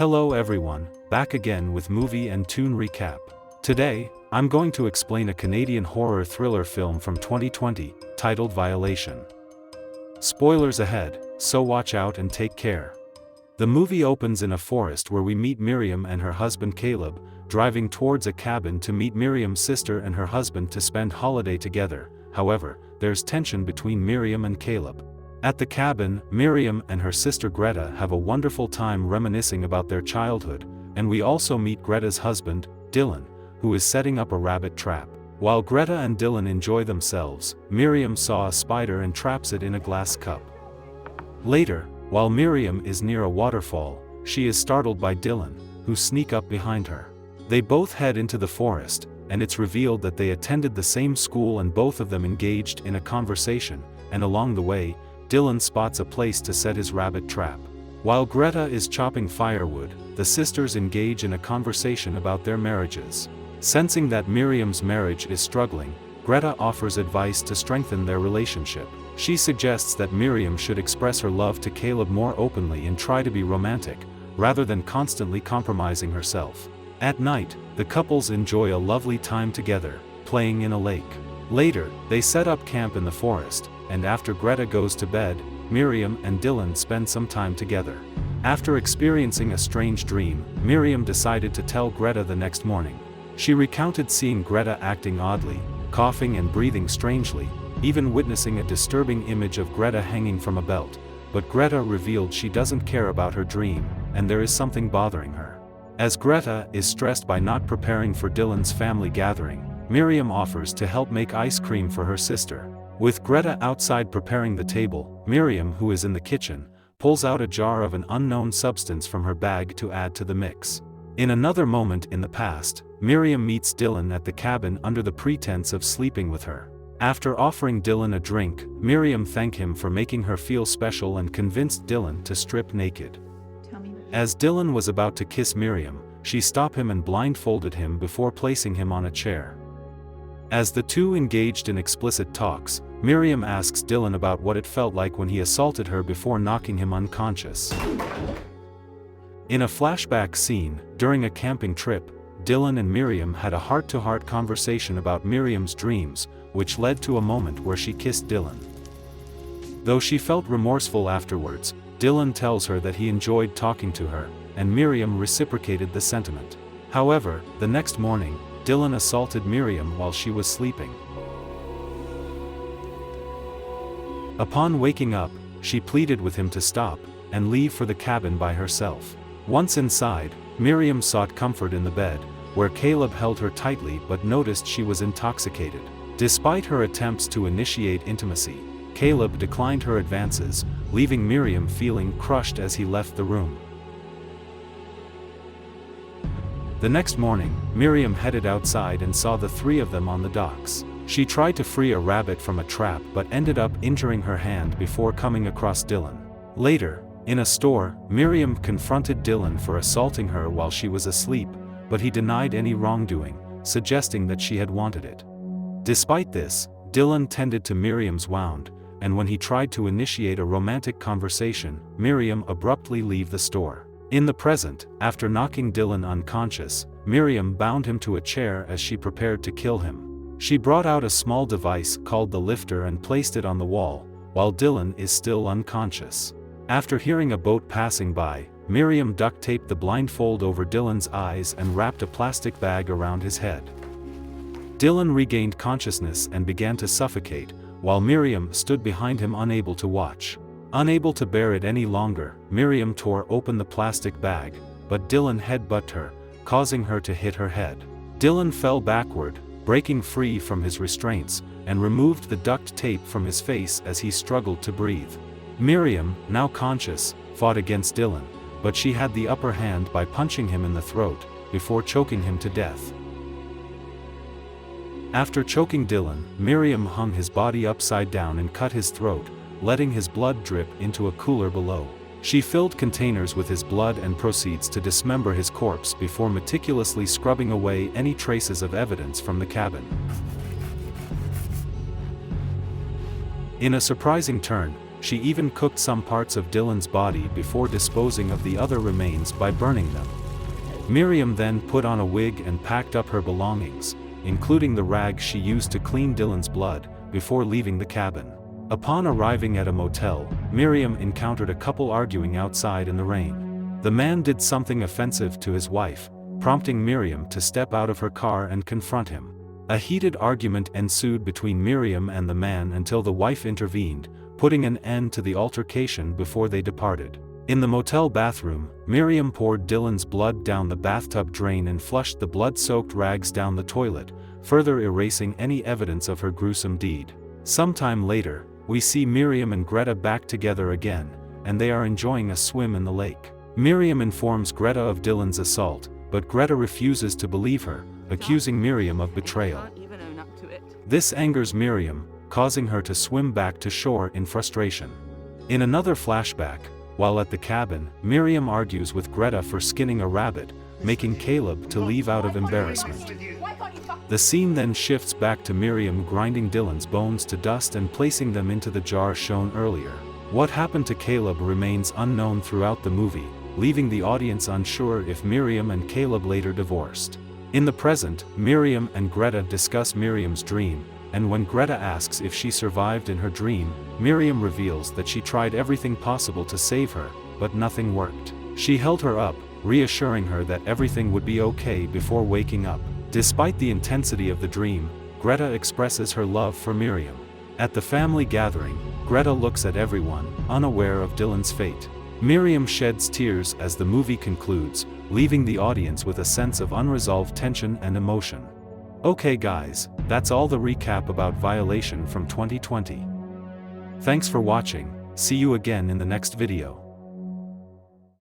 Hello everyone, back again with movie and tune recap. Today, I'm going to explain a Canadian horror thriller film from 2020, titled Violation. Spoilers ahead, so watch out and take care. The movie opens in a forest where we meet Miriam and her husband Caleb, driving towards a cabin to meet Miriam's sister and her husband to spend holiday together. However, there's tension between Miriam and Caleb. At the cabin, Miriam and her sister Greta have a wonderful time reminiscing about their childhood, and we also meet Greta's husband, Dylan, who is setting up a rabbit trap. While Greta and Dylan enjoy themselves, Miriam saw a spider and traps it in a glass cup. Later, while Miriam is near a waterfall, she is startled by Dylan, who sneak up behind her. They both head into the forest, and it's revealed that they attended the same school and both of them engaged in a conversation, and along the way, Dylan spots a place to set his rabbit trap. While Greta is chopping firewood, the sisters engage in a conversation about their marriages. Sensing that Miriam's marriage is struggling, Greta offers advice to strengthen their relationship. She suggests that Miriam should express her love to Caleb more openly and try to be romantic, rather than constantly compromising herself. At night, the couples enjoy a lovely time together, playing in a lake. Later, they set up camp in the forest, and after Greta goes to bed, Miriam and Dylan spend some time together. After experiencing a strange dream, Miriam decided to tell Greta the next morning. She recounted seeing Greta acting oddly, coughing and breathing strangely, even witnessing a disturbing image of Greta hanging from a belt. But Greta revealed she doesn't care about her dream, and there is something bothering her. As Greta is stressed by not preparing for Dylan's family gathering, Miriam offers to help make ice cream for her sister. With Greta outside preparing the table, Miriam, who is in the kitchen, pulls out a jar of an unknown substance from her bag to add to the mix. In another moment in the past, Miriam meets Dylan at the cabin under the pretense of sleeping with her. After offering Dylan a drink, Miriam thanked him for making her feel special and convinced Dylan to strip naked. As Dylan was about to kiss Miriam, she stopped him and blindfolded him before placing him on a chair. As the two engaged in explicit talks, Miriam asks Dylan about what it felt like when he assaulted her before knocking him unconscious. In a flashback scene, during a camping trip, Dylan and Miriam had a heart-to-heart conversation about Miriam's dreams, which led to a moment where she kissed Dylan. Though she felt remorseful afterwards, Dylan tells her that he enjoyed talking to her, and Miriam reciprocated the sentiment. However, the next morning, Dylan assaulted Miriam while she was sleeping. Upon waking up, she pleaded with him to stop and leave for the cabin by herself. Once inside, Miriam sought comfort in the bed, where Caleb held her tightly but noticed she was intoxicated. Despite her attempts to initiate intimacy, Caleb declined her advances, leaving Miriam feeling crushed as he left the room. The next morning, Miriam headed outside and saw the three of them on the docks. She tried to free a rabbit from a trap but ended up injuring her hand before coming across Dylan. Later, in a store, Miriam confronted Dylan for assaulting her while she was asleep, but he denied any wrongdoing, suggesting that she had wanted it. Despite this, Dylan tended to Miriam's wound, and when he tried to initiate a romantic conversation, Miriam abruptly left the store. In the present, after knocking Dylan unconscious, Miriam bound him to a chair as she prepared to kill him. She brought out a small device called the lifter and placed it on the wall, while Dylan is still unconscious. After hearing a boat passing by, Miriam duct-taped the blindfold over Dylan's eyes and wrapped a plastic bag around his head. Dylan regained consciousness and began to suffocate, while Miriam stood behind him unable to watch. Unable to bear it any longer, Miriam tore open the plastic bag, but Dylan headbutted her, causing her to hit her head. Dylan fell backward, breaking free from his restraints, and removed the duct tape from his face as he struggled to breathe. Miriam, now conscious, fought against Dylan, but she had the upper hand by punching him in the throat, before choking him to death. After choking Dylan, Miriam hung his body upside down and cut his throat, letting his blood drip into a cooler below. She filled containers with his blood and proceeds to dismember his corpse before meticulously scrubbing away any traces of evidence from the cabin. In a surprising turn, She even cooked some parts of Dylan's body before disposing of the other remains by burning them. Miriam then put on a wig and packed up her belongings, including the rag she used to clean Dylan's blood, before leaving the cabin. Upon arriving at a motel, Miriam encountered a couple arguing outside in the rain. The man did something offensive to his wife, prompting Miriam to step out of her car and confront him. A heated argument ensued between Miriam and the man until the wife intervened, putting an end to the altercation before they departed. In the motel bathroom, Miriam poured Dylan's blood down the bathtub drain and flushed the blood-soaked rags down the toilet, further erasing any evidence of her gruesome deed. Sometime later, we see Miriam and Greta back together again, and they are enjoying a swim in the lake. Miriam informs Greta of Dylan's assault, but Greta refuses to believe her, accusing Miriam of betrayal. This angers Miriam, causing her to swim back to shore in frustration. In another flashback, while at the cabin, Miriam argues with Greta for skinning a rabbit, making Caleb to leave out of embarrassment. The scene then shifts back to Miriam grinding Dylan's bones to dust and placing them into the jar shown earlier. What happened to Caleb remains unknown throughout the movie, leaving the audience unsure if Miriam and Caleb later divorced. In the present, Miriam and Greta discuss Miriam's dream, and when Greta asks if she survived in her dream, Miriam reveals that she tried everything possible to save her, but nothing worked. She held her up, reassuring her that everything would be okay before waking up. Despite the intensity of the dream, Greta expresses her love for Miriam. At the family gathering, Greta looks at everyone, unaware of Dylan's fate. Miriam sheds tears as the movie concludes, leaving the audience with a sense of unresolved tension and emotion. Okay guys, that's all the recap about Violation from 2020. Thanks for watching, see you again in the next video.